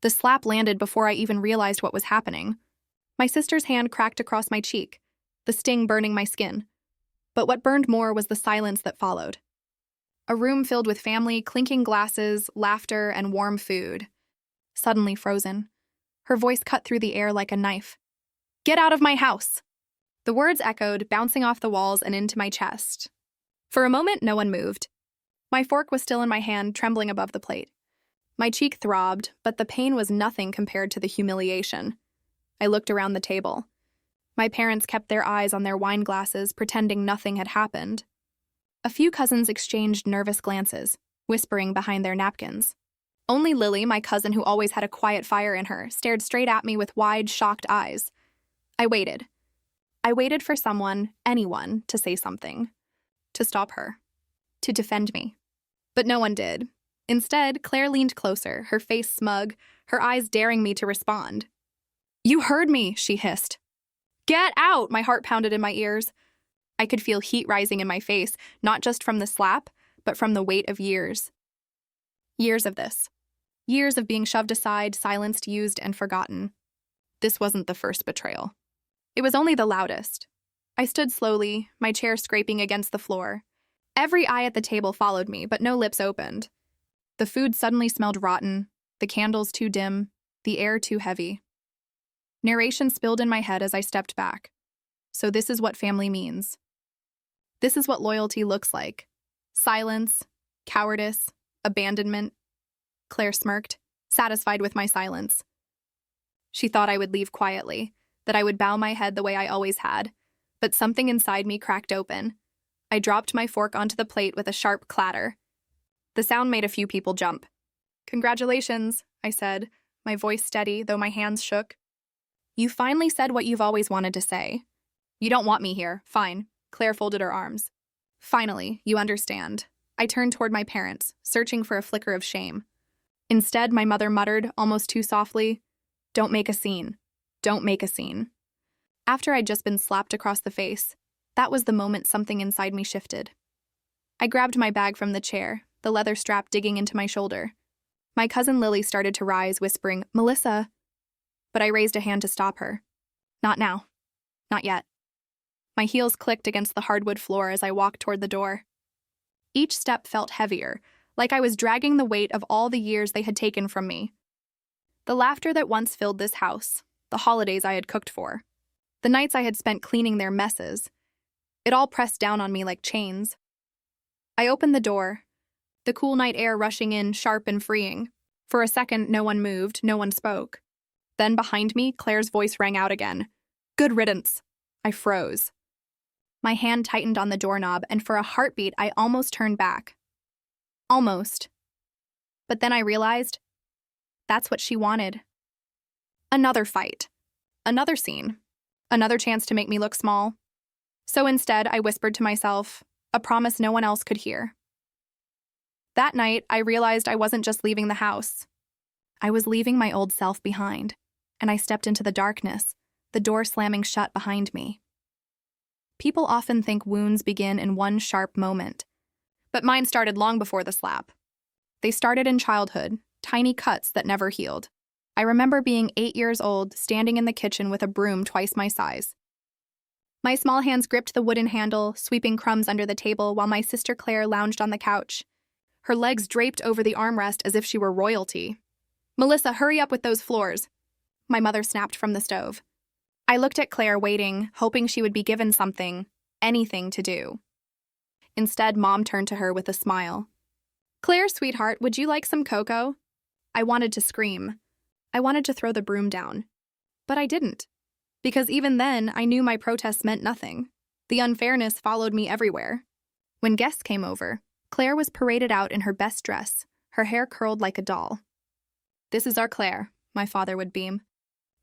The slap landed before I even realized what was happening. My sister's hand cracked across my cheek, the sting burning my skin. But what burned more was the silence that followed. A room filled with family, clinking glasses, laughter, and warm food. Suddenly frozen. Her voice cut through the air like a knife. "Get out of my house!" The words echoed, bouncing off the walls and into my chest. For a moment, no one moved. My fork was still in my hand, trembling above the plate. My cheek throbbed, but the pain was nothing compared to the humiliation. I looked around the table. My parents kept their eyes on their wine glasses, pretending nothing had happened. A few cousins exchanged nervous glances, whispering behind their napkins. Only Lily, my cousin who always had a quiet fire in her, stared straight at me with wide, shocked eyes. I waited. I waited for someone, anyone, to say something. To stop her. To defend me. But no one did. Instead, Claire leaned closer, her face smug, her eyes daring me to respond. "You heard me," she hissed. "Get out!" My heart pounded in my ears. I could feel heat rising in my face, not just from the slap, but from the weight of years. Years of this. Years of being shoved aside, silenced, used, and forgotten. This wasn't the first betrayal. It was only the loudest. I stood slowly, my chair scraping against the floor. Every eye at the table followed me, but no lips opened. The food suddenly smelled rotten, the candles too dim, the air too heavy. Narration spilled in my head as I stepped back. So this is what family means. This is what loyalty looks like. Silence, cowardice, abandonment. Claire smirked, satisfied with my silence. She thought I would leave quietly, that I would bow my head the way I always had, but something inside me cracked open. I dropped my fork onto the plate with a sharp clatter. The sound made a few people jump. "Congratulations," I said, my voice steady, though my hands shook. "You finally said what you've always wanted to say. You don't want me here, fine." Claire folded her arms. "Finally, you understand." I turned toward my parents, searching for a flicker of shame. Instead, my mother muttered, almost too softly, "Don't make a scene. Don't make a scene." After I'd just been slapped across the face, that was the moment something inside me shifted. I grabbed my bag from the chair, the leather strap digging into my shoulder. My cousin Lily started to rise, whispering, "Melissa." But I raised a hand to stop her. "Not now. Not yet." My heels clicked against the hardwood floor as I walked toward the door. Each step felt heavier, like I was dragging the weight of all the years they had taken from me. The laughter that once filled this house, the holidays I had cooked for, the nights I had spent cleaning their messes, it all pressed down on me like chains. I opened the door, the cool night air rushing in, sharp and freeing. For a second, no one moved, no one spoke. Then behind me, Claire's voice rang out again. "Good riddance." I froze. My hand tightened on the doorknob, and for a heartbeat, I almost turned back. Almost. But then I realized that's what she wanted. Another fight. Another scene. Another chance to make me look small. So instead, I whispered to myself, a promise no one else could hear. That night, I realized I wasn't just leaving the house. I was leaving my old self behind, and I stepped into the darkness, the door slamming shut behind me. People often think wounds begin in one sharp moment, but mine started long before the slap. They started in childhood, tiny cuts that never healed. I remember being 8 years old, standing in the kitchen with a broom twice my size. My small hands gripped the wooden handle, sweeping crumbs under the table while my sister Claire lounged on the couch, her legs draped over the armrest as if she were royalty. "Melissa, hurry up with those floors," my mother snapped from the stove. I looked at Claire, waiting, hoping she would be given something, anything to do. Instead, Mom turned to her with a smile. "Claire, sweetheart, would you like some cocoa?" I wanted to scream. I wanted to throw the broom down. But I didn't. Because even then, I knew my protests meant nothing. The unfairness followed me everywhere. When guests came over, Claire was paraded out in her best dress, her hair curled like a doll. "This is our Claire," my father would beam.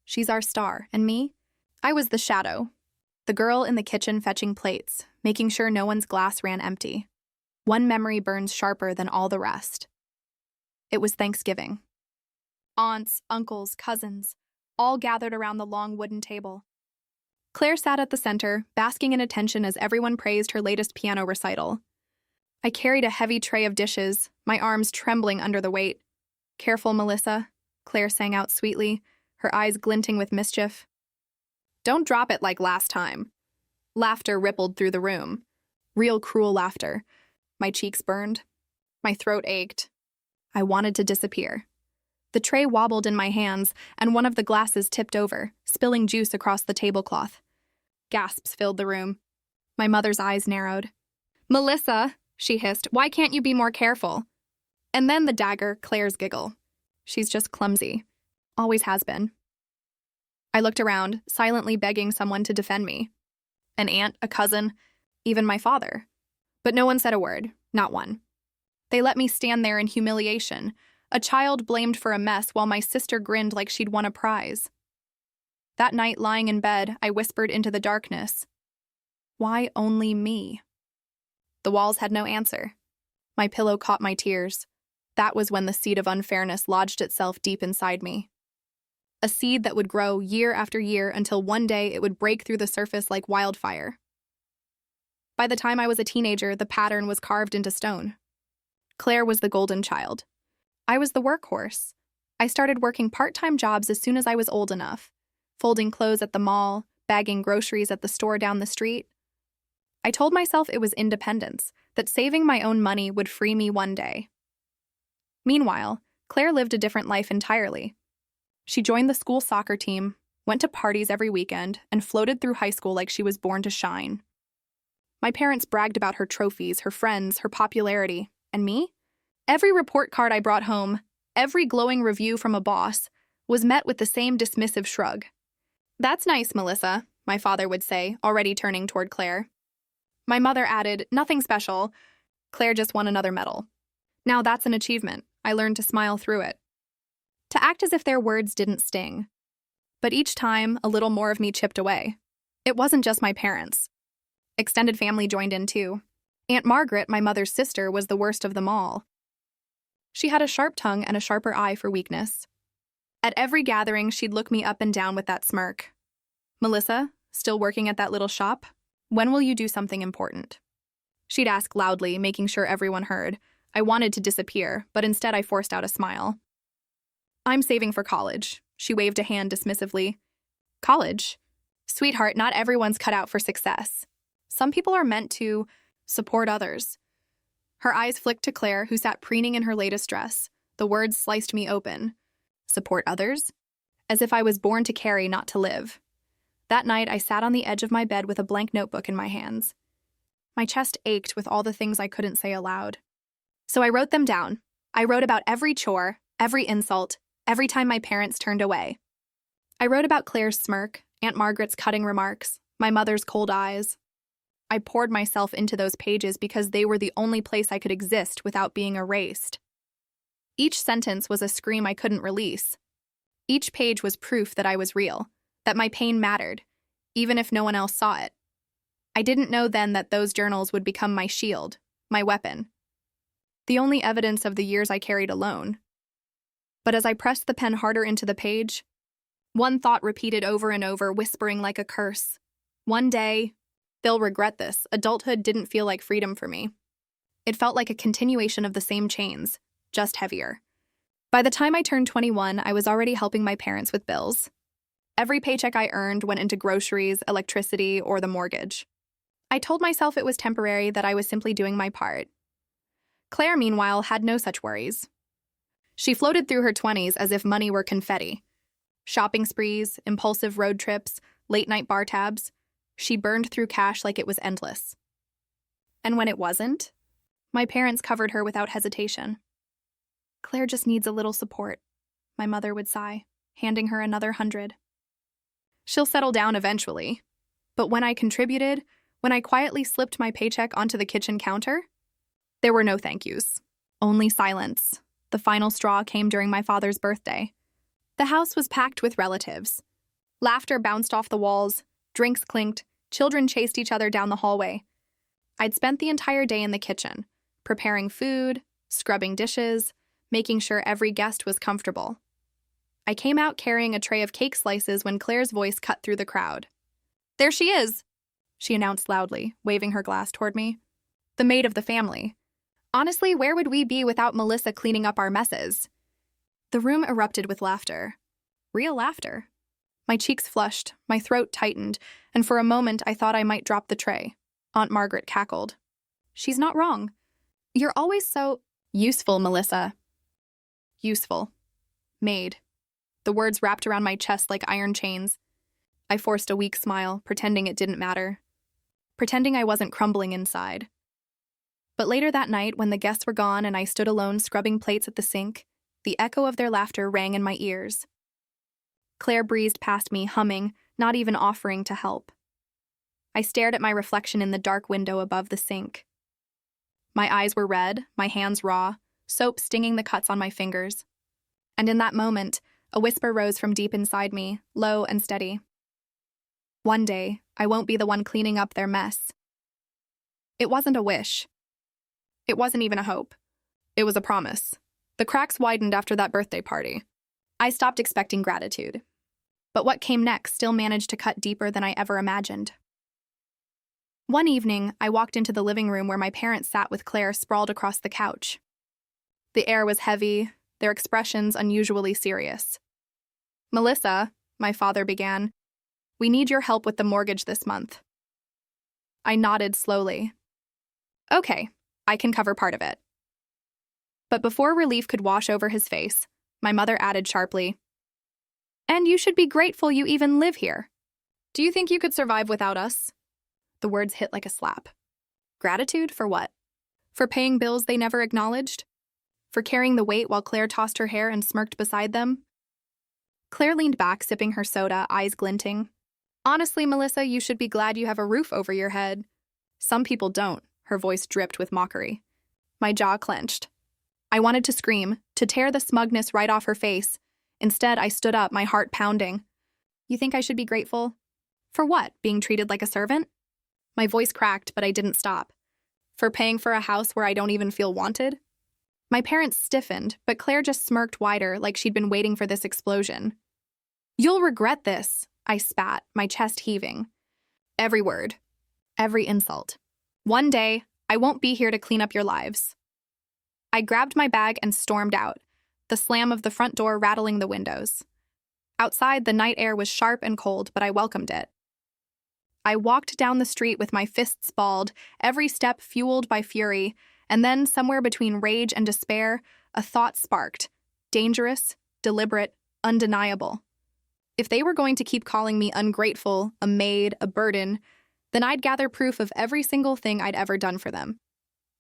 "She's our star, and me? I was the shadow. The girl in the kitchen fetching plates, making sure no one's glass ran empty. One memory burns sharper than all the rest. It was Thanksgiving. Aunts, uncles, cousins, all gathered around the long wooden table. Claire sat at the center, basking in attention as everyone praised her latest piano recital. I carried a heavy tray of dishes, my arms trembling under the weight. "Careful, Melissa," Claire sang out sweetly, her eyes glinting with mischief. Don't drop it like last time. Laughter rippled through the room. Real cruel laughter. My cheeks burned. My throat ached. I wanted to disappear. The tray wobbled in my hands, and one of the glasses tipped over, spilling juice across the tablecloth. Gasps filled the room. My mother's eyes narrowed. "Melissa," she hissed, "why can't you be more careful?" And then the dagger, Claire's giggle. She's just clumsy. Always has been. I looked around, silently begging someone to defend me. An aunt, a cousin, even my father. But no one said a word, not one. They let me stand there in humiliation, a child blamed for a mess while my sister grinned like she'd won a prize. That night, lying in bed, I whispered into the darkness, "Why only me?" The walls had no answer. My pillow caught my tears. That was when the seed of unfairness lodged itself deep inside me. A seed that would grow year after year until one day it would break through the surface like wildfire. By the time I was a teenager, the pattern was carved into stone. Claire was the golden child. I was the workhorse. I started working part-time jobs as soon as I was old enough, folding clothes at the mall, bagging groceries at the store down the street. I told myself it was independence, that saving my own money would free me one day. Meanwhile, Claire lived a different life entirely. She joined the school soccer team, went to parties every weekend, and floated through high school like she was born to shine. My parents bragged about her trophies, her friends, her popularity. And me? Every report card I brought home, every glowing review from a boss, was met with the same dismissive shrug. "That's nice, Melissa," my father would say, already turning toward Claire. My mother added, "Nothing special. Claire just won another medal." Now that's an achievement. I learned to smile through it. To act as if their words didn't sting. But each time, a little more of me chipped away. It wasn't just my parents. Extended family joined in too. Aunt Margaret, my mother's sister, was the worst of them all. She had a sharp tongue and a sharper eye for weakness. At every gathering, she'd look me up and down with that smirk. "Melissa, still working at that little shop? When will you do something important?" She'd ask loudly, making sure everyone heard. I wanted to disappear, but instead I forced out a smile. "I'm saving for college," she waved a hand dismissively. "College? Sweetheart, not everyone's cut out for success. Some people are meant to support others." Her eyes flicked to Claire, who sat preening in her latest dress. The words sliced me open. Support others? As if I was born to carry, not to live. That night, I sat on the edge of my bed with a blank notebook in my hands. My chest ached with all the things I couldn't say aloud. So I wrote them down. I wrote about every chore, every insult, every time my parents turned away. I wrote about Claire's smirk, Aunt Margaret's cutting remarks, my mother's cold eyes. I poured myself into those pages because they were the only place I could exist without being erased. Each sentence was a scream I couldn't release. Each page was proof that I was real, that my pain mattered, even if no one else saw it. I didn't know then that those journals would become my shield, my weapon. The only evidence of the years I carried alone. But as I pressed the pen harder into the page, one thought repeated over and over, whispering like a curse. One day, they'll regret this. Adulthood didn't feel like freedom for me. It felt like a continuation of the same chains, just heavier. By the time I turned 21, I was already helping my parents with bills. Every paycheck I earned went into groceries, electricity, or the mortgage. I told myself it was temporary, that I was simply doing my part. Claire, meanwhile, had no such worries. She floated through her 20s as if money were confetti. Shopping sprees, impulsive road trips, late-night bar tabs. She burned through cash like it was endless. And when it wasn't, my parents covered her without hesitation. "Claire just needs a little support," my mother would sigh, handing her another 100. "She'll settle down eventually." But when I contributed, when I quietly slipped my paycheck onto the kitchen counter, there were no thank yous, only silence. The final straw came during my father's birthday. The house was packed with relatives. Laughter bounced off the walls, drinks clinked, children chased each other down the hallway. I'd spent the entire day in the kitchen, preparing food, scrubbing dishes, making sure every guest was comfortable. I came out carrying a tray of cake slices when Claire's voice cut through the crowd. "There she is," she announced loudly, waving her glass toward me. "The maid of the family. Honestly, where would we be without Melissa cleaning up our messes?" The room erupted with laughter. Real laughter. My cheeks flushed, my throat tightened, and for a moment I thought I might drop the tray. Aunt Margaret cackled. She's not wrong. You're always so useful, Melissa. Useful. Maid. The words wrapped around my chest like iron chains. I forced a weak smile, pretending it didn't matter. Pretending I wasn't crumbling inside. But later that night, when the guests were gone and I stood alone scrubbing plates at the sink, the echo of their laughter rang in my ears. Claire breezed past me, humming, not even offering to help. I stared at my reflection in the dark window above the sink. My eyes were red, my hands raw, soap stinging the cuts on my fingers. And in that moment, a whisper rose from deep inside me, low and steady. One day, I won't be the one cleaning up their mess. It wasn't a wish. It wasn't even a hope. It was a promise. The cracks widened after that birthday party. I stopped expecting gratitude. But what came next still managed to cut deeper than I ever imagined. One evening, I walked into the living room where my parents sat with Claire sprawled across the couch. The air was heavy, their expressions unusually serious. "Melissa," my father began, "we need your help with the mortgage this month." I nodded slowly. "Okay, I can cover part of it." But before relief could wash over his face, my mother added sharply, "And you should be grateful you even live here. Do you think you could survive without us?" The words hit like a slap. Gratitude for what? For paying bills they never acknowledged? For carrying the weight while Claire tossed her hair and smirked beside them? Claire leaned back, sipping her soda, eyes glinting. "Honestly, Melissa, you should be glad you have a roof over your head." "Some people don't," her voice dripped with mockery. My jaw clenched. I wanted to scream, to tear the smugness right off her face. Instead, I stood up, my heart pounding. "You think I should be grateful? For what? Being treated like a servant?" My voice cracked, but I didn't stop. "For paying for a house where I don't even feel wanted?" My parents stiffened, but Claire just smirked wider, like she'd been waiting for this explosion. "You'll regret this," I spat, my chest heaving. Every word. Every insult. "One day, I won't be here to clean up your lives." I grabbed my bag and stormed out, the slam of the front door rattling the windows. Outside, the night air was sharp and cold, but I welcomed it. I walked down the street with my fists balled, every step fueled by fury, and then, somewhere between rage and despair, a thought sparked. Dangerous, deliberate, undeniable. If they were going to keep calling me ungrateful, a maid, a burden, then I'd gather proof of every single thing I'd ever done for them.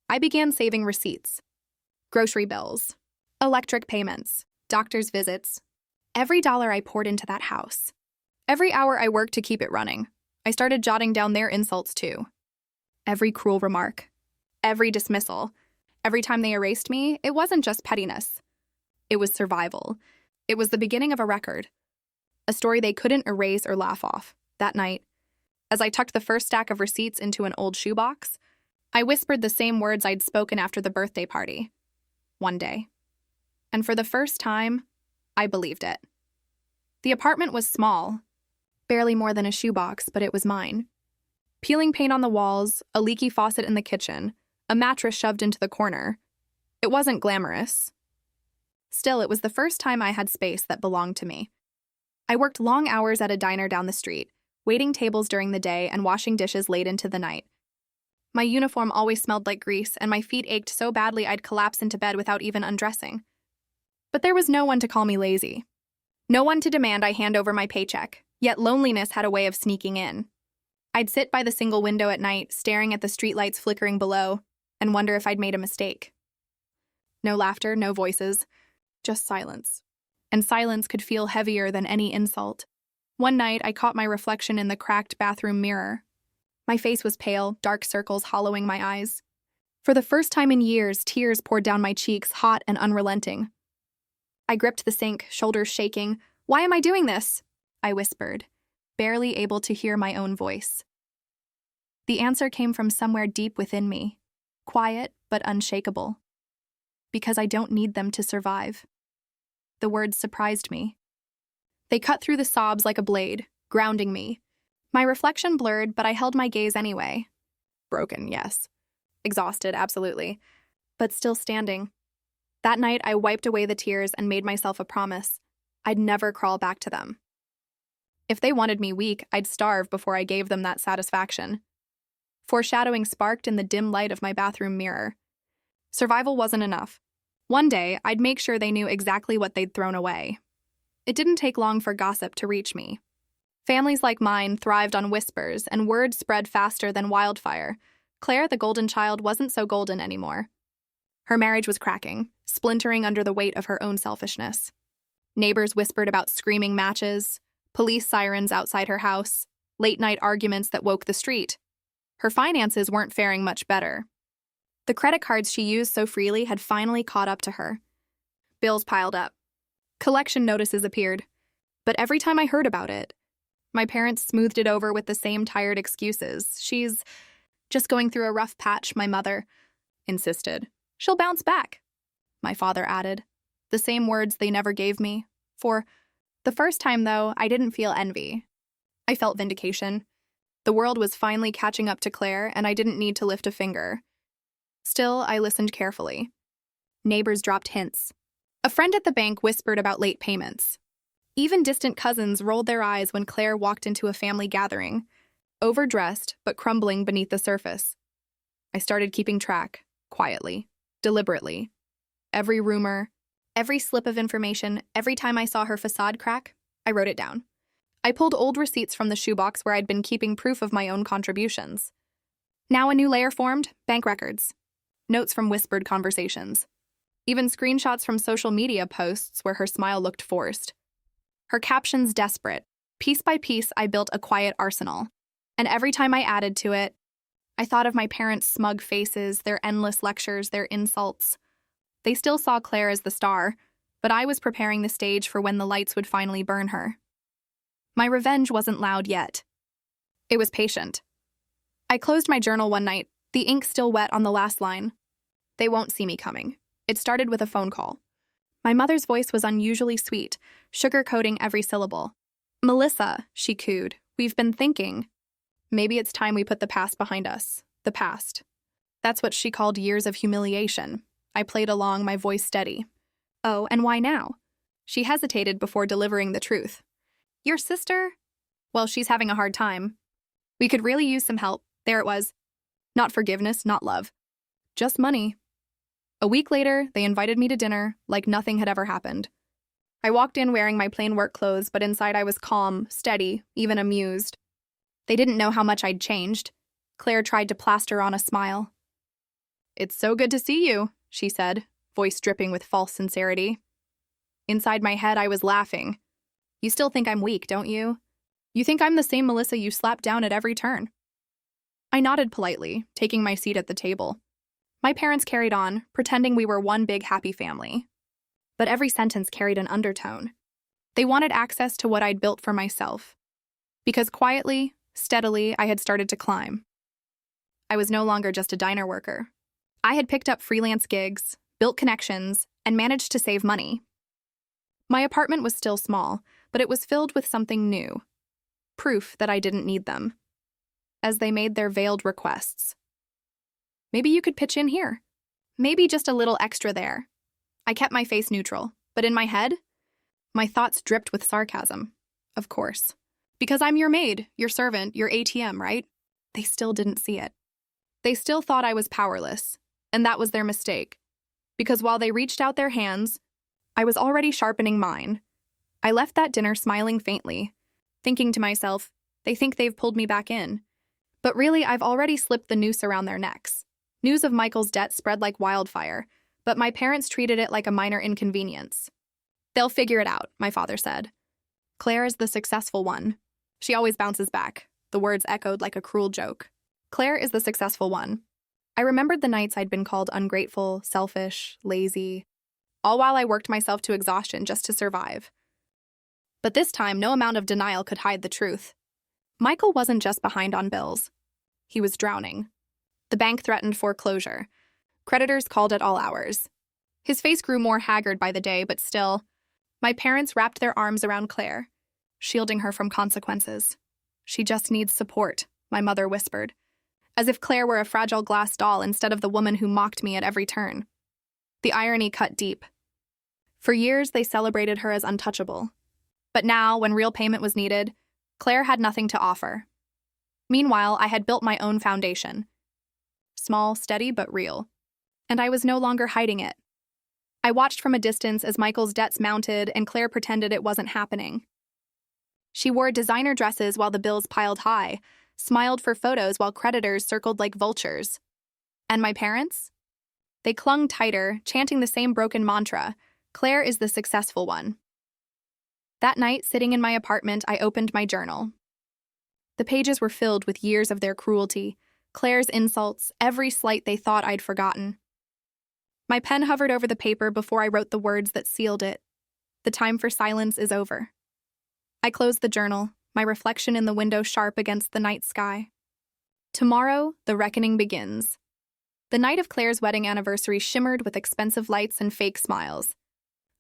I began saving receipts. Grocery bills, electric payments, doctor's visits. Every dollar I poured into that house. Every hour I worked to keep it running. I started jotting down their insults too. Every cruel remark. Every dismissal. Every time they erased me, it wasn't just pettiness. It was survival. It was the beginning of a record. A story they couldn't erase or laugh off. That night, as I tucked the first stack of receipts into an old shoebox, I whispered the same words I'd spoken after the birthday party. One day. And for the first time, I believed it. The apartment was small, barely more than a shoebox, but it was mine. Peeling paint on the walls, a leaky faucet in the kitchen, a mattress shoved into the corner. It wasn't glamorous. Still, it was the first time I had space that belonged to me. I worked long hours at a diner down the street, waiting tables during the day and washing dishes late into the night. My uniform always smelled like grease, and my feet ached so badly I'd collapse into bed without even undressing. But there was no one to call me lazy. No one to demand I hand over my paycheck, yet loneliness had a way of sneaking in. I'd sit by the single window at night, staring at the streetlights flickering below, and wonder if I'd made a mistake. No laughter, no voices, just silence. And silence could feel heavier than any insult. One night, I caught my reflection in the cracked bathroom mirror. My face was pale, dark circles hollowing my eyes. For the first time in years, tears poured down my cheeks, hot and unrelenting. I gripped the sink, shoulders shaking. "Why am I doing this?" I whispered, barely able to hear my own voice. The answer came from somewhere deep within me, quiet but unshakable. Because I don't need them to survive. The words surprised me. They cut through the sobs like a blade, grounding me. My reflection blurred, but I held my gaze anyway. Broken, yes. Exhausted, absolutely. But still standing. That night, I wiped away the tears and made myself a promise. I'd never crawl back to them. If they wanted me weak, I'd starve before I gave them that satisfaction. Foreshadowing sparked in the dim light of my bathroom mirror. Survival wasn't enough. One day, I'd make sure they knew exactly what they'd thrown away. It didn't take long for gossip to reach me. Families like mine thrived on whispers, and word spread faster than wildfire. Claire, the golden child, wasn't so golden anymore. Her marriage was cracking, splintering under the weight of her own selfishness. Neighbors whispered about screaming matches, police sirens outside her house, late-night arguments that woke the street. Her finances weren't faring much better. The credit cards she used so freely had finally caught up to her. Bills piled up. Collection notices appeared. But every time I heard about it, my parents smoothed it over with the same tired excuses. She's just going through a rough patch, my mother insisted. She'll bounce back, my father added. The same words they never gave me. For the first time, though, I didn't feel envy. I felt vindication. The world was finally catching up to Claire, and I didn't need to lift a finger. Still, I listened carefully. Neighbors dropped hints. A friend at the bank whispered about late payments. Even distant cousins rolled their eyes when Claire walked into a family gathering, overdressed but crumbling beneath the surface. I started keeping track, quietly, deliberately. Every rumor, every slip of information, every time I saw her facade crack, I wrote it down. I pulled old receipts from the shoebox where I'd been keeping proof of my own contributions. Now a new layer formed, bank records. Notes from whispered conversations. Even screenshots from social media posts where her smile looked forced. Her captions desperate. Piece by piece, I built a quiet arsenal. And every time I added to it, I thought of my parents' smug faces, their endless lectures, their insults. They still saw Claire as the star, but I was preparing the stage for when the lights would finally burn her. My revenge wasn't loud yet. It was patient. I closed my journal one night, the ink still wet on the last line. They won't see me coming. It started with a phone call. My mother's voice was unusually sweet, sugarcoating every syllable. "Melissa," she cooed, "we've been thinking. Maybe it's time we put the past behind us. The past." That's what she called years of humiliation. I played along, my voice steady. "Oh, and why now?" She hesitated before delivering the truth. "Your sister? Well, she's having a hard time. We could really use some help." There it was. Not forgiveness, not love. Just money. A week later, they invited me to dinner, like nothing had ever happened. I walked in wearing my plain work clothes, but inside I was calm, steady, even amused. They didn't know how much I'd changed. Claire tried to plaster on a smile. "It's so good to see you," she said, voice dripping with false sincerity. Inside my head, I was laughing. "You still think I'm weak, don't you? You think I'm the same Melissa you slapped down at every turn." I nodded politely, taking my seat at the table. My parents carried on, pretending we were one big happy family. But every sentence carried an undertone. They wanted access to what I'd built for myself. Because quietly, steadily, I had started to climb. I was no longer just a diner worker. I had picked up freelance gigs, built connections, and managed to save money. My apartment was still small, but it was filled with something new. Proof that I didn't need them. As they made their veiled requests. "Maybe you could pitch in here. Maybe just a little extra there." I kept my face neutral, but in my head, my thoughts dripped with sarcasm. Of course. Because I'm your maid, your servant, your ATM, right? They still didn't see it. They still thought I was powerless, and that was their mistake. Because while they reached out their hands, I was already sharpening mine. I left that dinner smiling faintly, thinking to myself, they think they've pulled me back in. But really, I've already slipped the noose around their necks. News of Michael's debt spread like wildfire, but my parents treated it like a minor inconvenience. "They'll figure it out," my father said. "Claire is the successful one." She always bounces back. The words echoed like a cruel joke. "Claire is the successful one." I remembered the nights I'd been called ungrateful, selfish, lazy, all while I worked myself to exhaustion just to survive. But this time, no amount of denial could hide the truth. Michael wasn't just behind on bills. He was drowning. The bank threatened foreclosure. Creditors called at all hours. His face grew more haggard by the day, but still, my parents wrapped their arms around Claire, shielding her from consequences. "She just needs support," my mother whispered, as if Claire were a fragile glass doll instead of the woman who mocked me at every turn. The irony cut deep. For years, they celebrated her as untouchable. But now, when real payment was needed, Claire had nothing to offer. Meanwhile, I had built my own foundation. Small, steady, but real. And I was no longer hiding it. I watched from a distance as Michael's debts mounted and Claire pretended it wasn't happening. She wore designer dresses while the bills piled high, smiled for photos while creditors circled like vultures. And my parents? They clung tighter, chanting the same broken mantra, "Claire is the successful one." That night, sitting in my apartment, I opened my journal. The pages were filled with years of their cruelty, Claire's insults, every slight they thought I'd forgotten. My pen hovered over the paper before I wrote the words that sealed it. The time for silence is over. I closed the journal, my reflection in the window sharp against the night sky. Tomorrow, the reckoning begins. The night of Claire's wedding anniversary shimmered with expensive lights and fake smiles.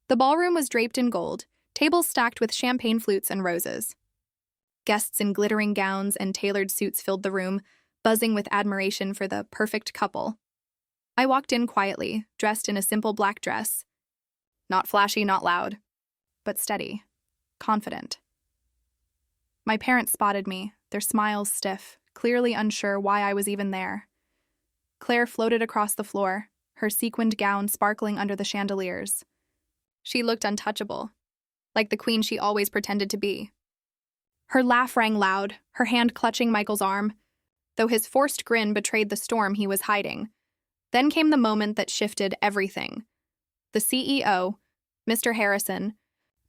The ballroom was draped in gold, tables stacked with champagne flutes and roses. Guests in glittering gowns and tailored suits filled the room, buzzing with admiration for the perfect couple. I walked in quietly, dressed in a simple black dress. Not flashy, not loud, but steady, confident. My parents spotted me, their smiles stiff, clearly unsure why I was even there. Claire floated across the floor, her sequined gown sparkling under the chandeliers. She looked untouchable, like the queen she always pretended to be. Her laugh rang loud, her hand clutching Michael's arm, though his forced grin betrayed the storm he was hiding. Then came the moment that shifted everything. The CEO, Mr. Harrison,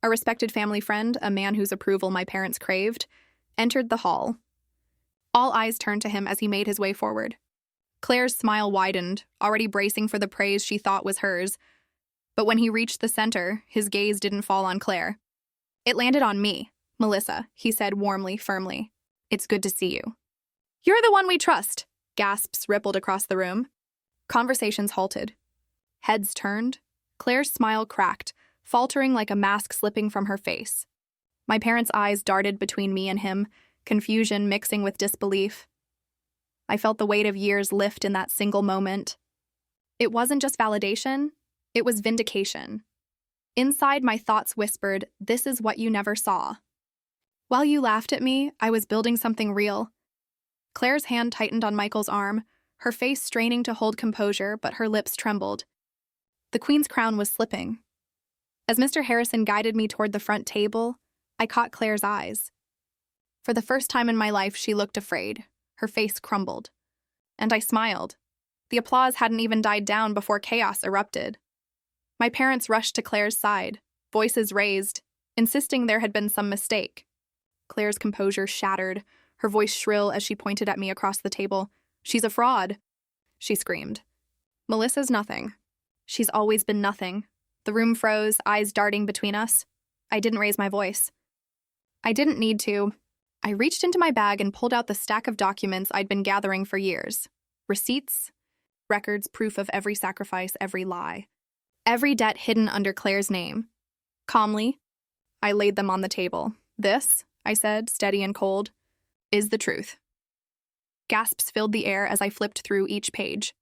a respected family friend, a man whose approval my parents craved, entered the hall. All eyes turned to him as he made his way forward. Claire's smile widened, already bracing for the praise she thought was hers. But when he reached the center, his gaze didn't fall on Claire. It landed on me, Melissa, he said warmly, firmly. It's good to see you. You're the one we trust, gasps rippled across the room. Conversations halted. Heads turned. Claire's smile cracked, faltering like a mask slipping from her face. My parents' eyes darted between me and him, confusion mixing with disbelief. I felt the weight of years lift in that single moment. It wasn't just validation, it was vindication. Inside, my thoughts whispered, "This is what you never saw." While you laughed at me, I was building something real. Claire's hand tightened on Michael's arm, her face straining to hold composure, but her lips trembled. The queen's crown was slipping. As Mr. Harrison guided me toward the front table, I caught Claire's eyes. For the first time in my life, she looked afraid. Her face crumbled. And I smiled. The applause hadn't even died down before chaos erupted. My parents rushed to Claire's side, voices raised, insisting there had been some mistake. Claire's composure shattered, her voice shrill as she pointed at me across the table. "She's a fraud," she screamed. "Melissa's nothing. She's always been nothing." The room froze, eyes darting between us. I didn't raise my voice. I didn't need to. I reached into my bag and pulled out the stack of documents I'd been gathering for years. Receipts, records, proof of every sacrifice, every lie. Every debt hidden under Claire's name. Calmly, I laid them on the table. "This," I said, steady and cold, "is the truth." Gasps filled the air as I flipped through each page.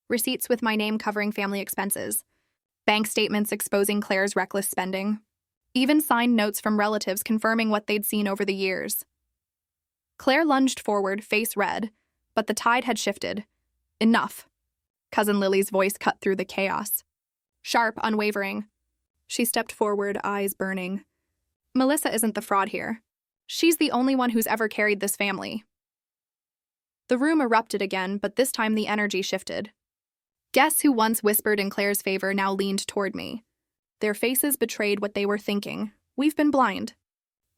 Receipts with my name covering family expenses. Bank statements exposing Claire's reckless spending. Even signed notes from relatives confirming what they'd seen over the years. Claire lunged forward, face red, but the tide had shifted. "Enough." Cousin Lily's voice cut through the chaos. Sharp, unwavering. She stepped forward, eyes burning. "Melissa isn't the fraud here. She's the only one who's ever carried this family." The room erupted again, but this time the energy shifted. Guests who once whispered in Claire's favor now leaned toward me. Their faces betrayed what they were thinking. We've been blind.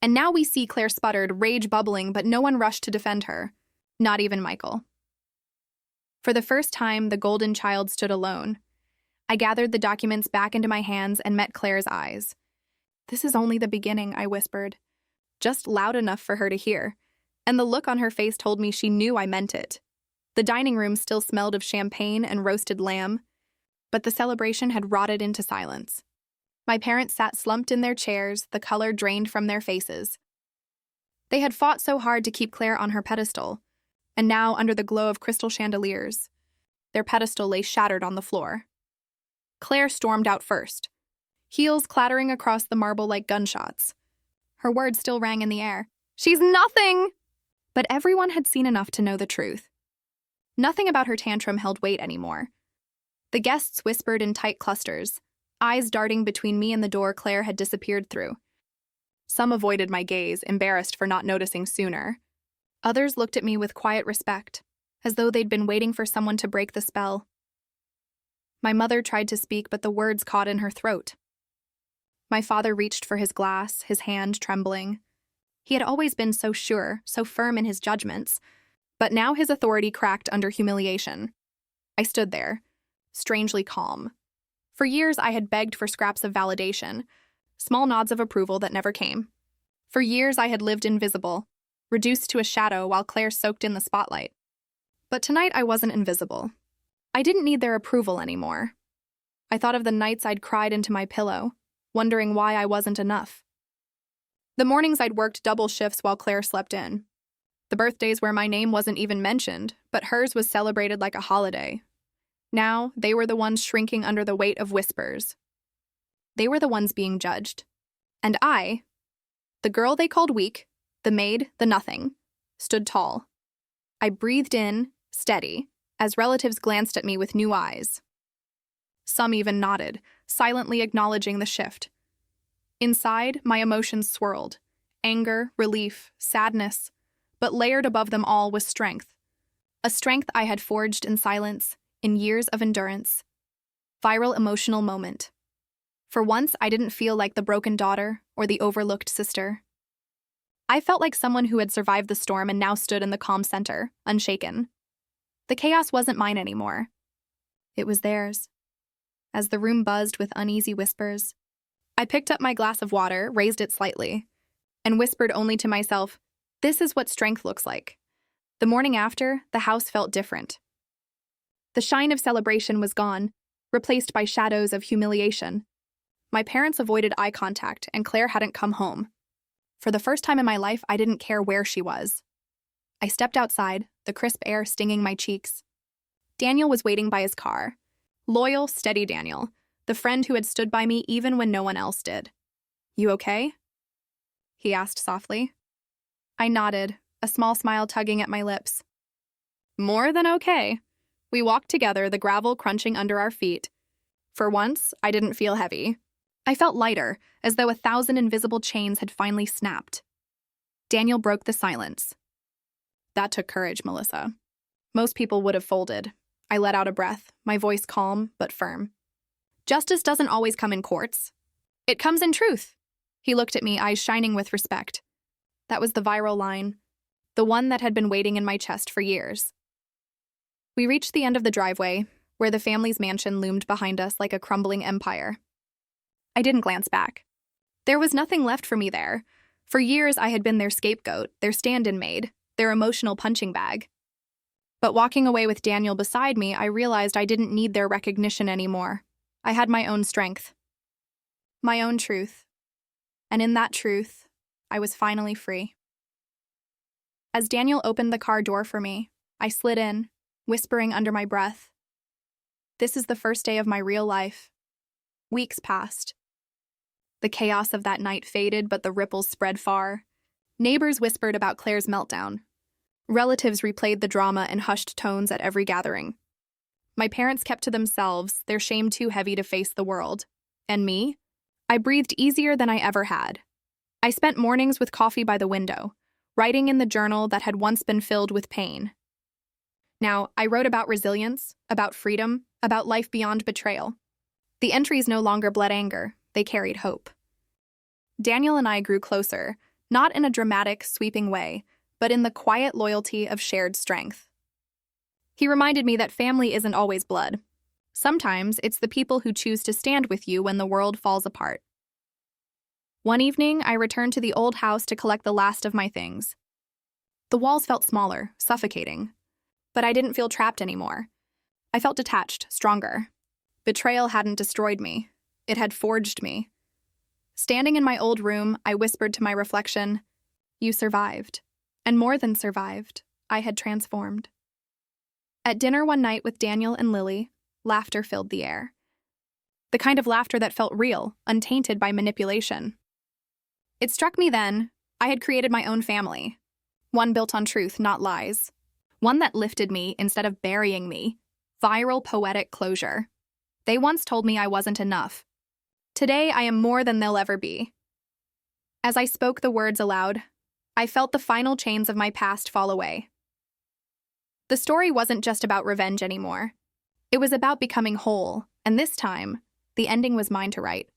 And now we see, Claire sputtered, rage bubbling, but no one rushed to defend her. Not even Michael. For the first time, the golden child stood alone. I gathered the documents back into my hands and met Claire's eyes. "This is only the beginning," I whispered, just loud enough for her to hear, and the look on her face told me she knew I meant it. The dining room still smelled of champagne and roasted lamb, but the celebration had rotted into silence. My parents sat slumped in their chairs, the color drained from their faces. They had fought so hard to keep Claire on her pedestal, and now, under the glow of crystal chandeliers, their pedestal lay shattered on the floor. Claire stormed out first, heels clattering across the marble like gunshots. Her words still rang in the air. "She's nothing!" But everyone had seen enough to know the truth. Nothing about her tantrum held weight anymore. The guests whispered in tight clusters, eyes darting between me and the door Claire had disappeared through. Some avoided my gaze, embarrassed for not noticing sooner. Others looked at me with quiet respect, as though they'd been waiting for someone to break the spell. My mother tried to speak, but the words caught in her throat. My father reached for his glass, his hand trembling. He had always been so sure, so firm in his judgments, but now his authority cracked under humiliation. I stood there, strangely calm. For years I had begged for scraps of validation, small nods of approval that never came. For years I had lived invisible, reduced to a shadow while Claire soaked in the spotlight. But tonight I wasn't invisible. I didn't need their approval anymore. I thought of the nights I'd cried into my pillow, wondering why I wasn't enough. The mornings I'd worked double shifts while Claire slept in. The birthdays where my name wasn't even mentioned, but hers was celebrated like a holiday. Now, they were the ones shrinking under the weight of whispers. They were the ones being judged. And I, the girl they called weak, the maid, the nothing, stood tall. I breathed in, steady, as relatives glanced at me with new eyes. Some even nodded, silently acknowledging the shift. Inside, my emotions swirled. Anger, relief, sadness. But layered above them all was strength. A strength I had forged in silence, in years of endurance. Viral emotional moment. For once, I didn't feel like the broken daughter or the overlooked sister. I felt like someone who had survived the storm and now stood in the calm center, unshaken. The chaos wasn't mine anymore. It was theirs. As the room buzzed with uneasy whispers, I picked up my glass of water, raised it slightly, and whispered only to myself, "This is what strength looks like." The morning after, the house felt different. The shine of celebration was gone, replaced by shadows of humiliation. My parents avoided eye contact, and Claire hadn't come home. For the first time in my life, I didn't care where she was. I stepped outside, the crisp air stinging my cheeks. Daniel was waiting by his car. Loyal, steady Daniel, the friend who had stood by me even when no one else did. "You okay?" he asked softly. I nodded, a small smile tugging at my lips. "More than okay." We walked together, the gravel crunching under our feet. For once, I didn't feel heavy. I felt lighter, as though 1,000 invisible chains had finally snapped. Daniel broke the silence. "That took courage, Melissa. Most people would have folded." I let out a breath, my voice calm but firm. "Justice doesn't always come in courts. It comes in truth." He looked at me, eyes shining with respect. That was the viral line, the one that had been waiting in my chest for years. We reached the end of the driveway, where the family's mansion loomed behind us like a crumbling empire. I didn't glance back. There was nothing left for me there. For years, I had been their scapegoat, their stand-in maid, their emotional punching bag. But walking away with Daniel beside me, I realized I didn't need their recognition anymore. I had my own strength. My own truth. And in that truth, I was finally free. As Daniel opened the car door for me, I slid in, whispering under my breath, "This is the first day of my real life." Weeks passed. The chaos of that night faded, but the ripples spread far. Neighbors whispered about Claire's meltdown. Relatives replayed the drama in hushed tones at every gathering. My parents kept to themselves, their shame too heavy to face the world. And me? I breathed easier than I ever had. I spent mornings with coffee by the window, writing in the journal that had once been filled with pain. Now, I wrote about resilience, about freedom, about life beyond betrayal. The entries no longer bled anger, they carried hope. Daniel and I grew closer, not in a dramatic, sweeping way, but in the quiet loyalty of shared strength. He reminded me that family isn't always blood. Sometimes it's the people who choose to stand with you when the world falls apart. One evening, I returned to the old house to collect the last of my things. The walls felt smaller, suffocating. But I didn't feel trapped anymore. I felt detached, stronger. Betrayal hadn't destroyed me. It had forged me. Standing in my old room, I whispered to my reflection, "You survived. And more than survived, I had transformed." At dinner one night with Daniel and Lily, laughter filled the air. The kind of laughter that felt real, untainted by manipulation. It struck me then, I had created my own family. One built on truth, not lies. One that lifted me instead of burying me. Viral poetic closure. They once told me I wasn't enough. Today, I am more than they'll ever be. As I spoke the words aloud, I felt the final chains of my past fall away. The story wasn't just about revenge anymore. It was about becoming whole, and this time, the ending was mine to write.